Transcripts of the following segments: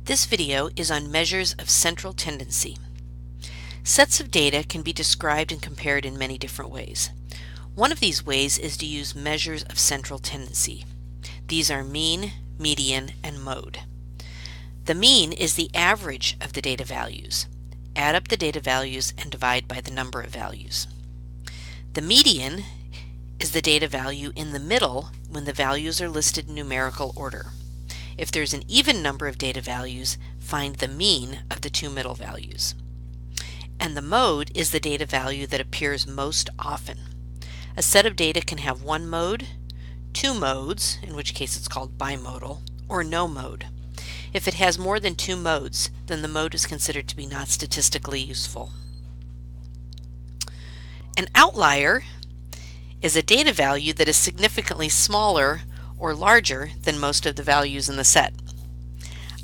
This video is on measures of central tendency. Sets of data can be described and compared in many different ways. One of these ways is to use measures of central tendency. These are mean, median, and mode. The mean is the average of the data values. Add up the data values and divide by the number of values. The median is the data value in the middle when the values are listed in numerical order. If there's an even number of data values, find the mean of the two middle values. And the mode is the data value that appears most often. A set of data can have one mode, two modes, in which case it's called bimodal, or no mode. If it has more than two modes, then the mode is considered to be not statistically useful. An outlier is a data value that is significantly smaller or larger than most of the values in the set.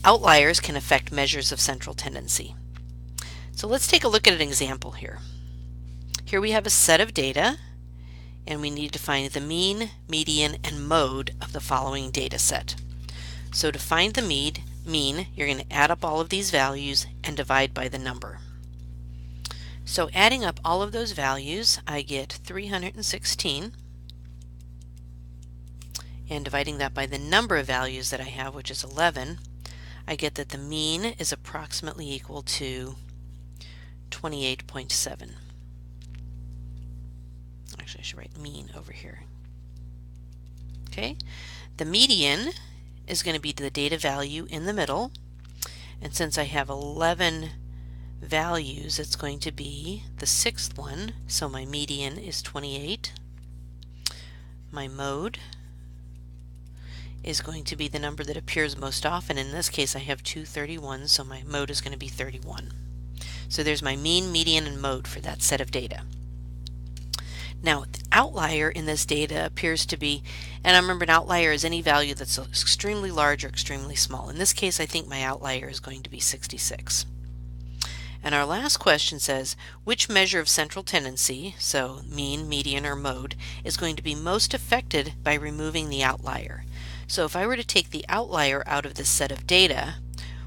Outliers can affect measures of central tendency. So let's take a look at an example here. Here we have a set of data, and we need to find the mean, median, and mode of the following data set. So to find the mean, you're going to add up all of these values and divide by the number. So adding up all of those values, I get 316. And dividing that by the number of values that I have, which is 11, I get that the mean is approximately equal to 28.7. Actually, I should write mean over here. Okay, the median is going to be the data value in the middle, and since I have 11 values, it's going to be the sixth one, so my median is 28. My mode is going to be the number that appears most often. In this case, I have 231, so my mode is going to be 31. So there's my mean, median, and mode for that set of data. Now, the outlier in this data appears to be, and remember, an outlier is any value that's extremely large or extremely small. In this case, I think my outlier is going to be 66. And our last question says, which measure of central tendency, so mean, median, or mode, is going to be most affected by removing the outlier? So if I were to take the outlier out of this set of data,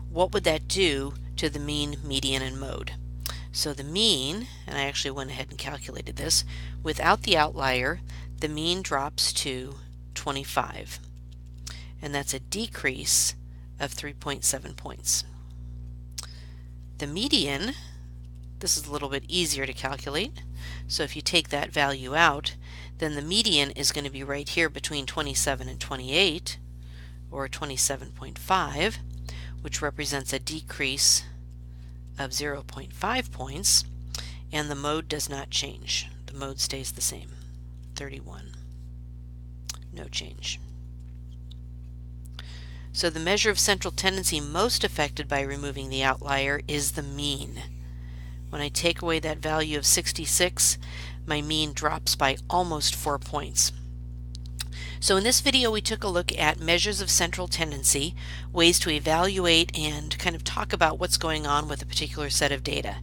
what would that do to the mean, median, and mode? So the mean, and I actually went ahead and calculated this, without the outlier, the mean drops to 25. And that's a decrease of 3.7 points. The median, this is a little bit easier to calculate. So if you take that value out, then the median is going to be right here between 27 and 28, or 27.5, which represents a decrease of 0.5 points, and the mode does not change. The mode stays the same, 31. No change. So the measure of central tendency most affected by removing the outlier is the mean. When I take away that value of 66, my mean drops by almost 4 points. So in this video, we took a look at measures of central tendency, ways to evaluate and kind of talk about what's going on with a particular set of data.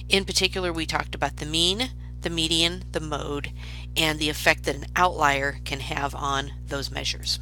In particular, we talked about the mean, the median, the mode, and the effect that an outlier can have on those measures.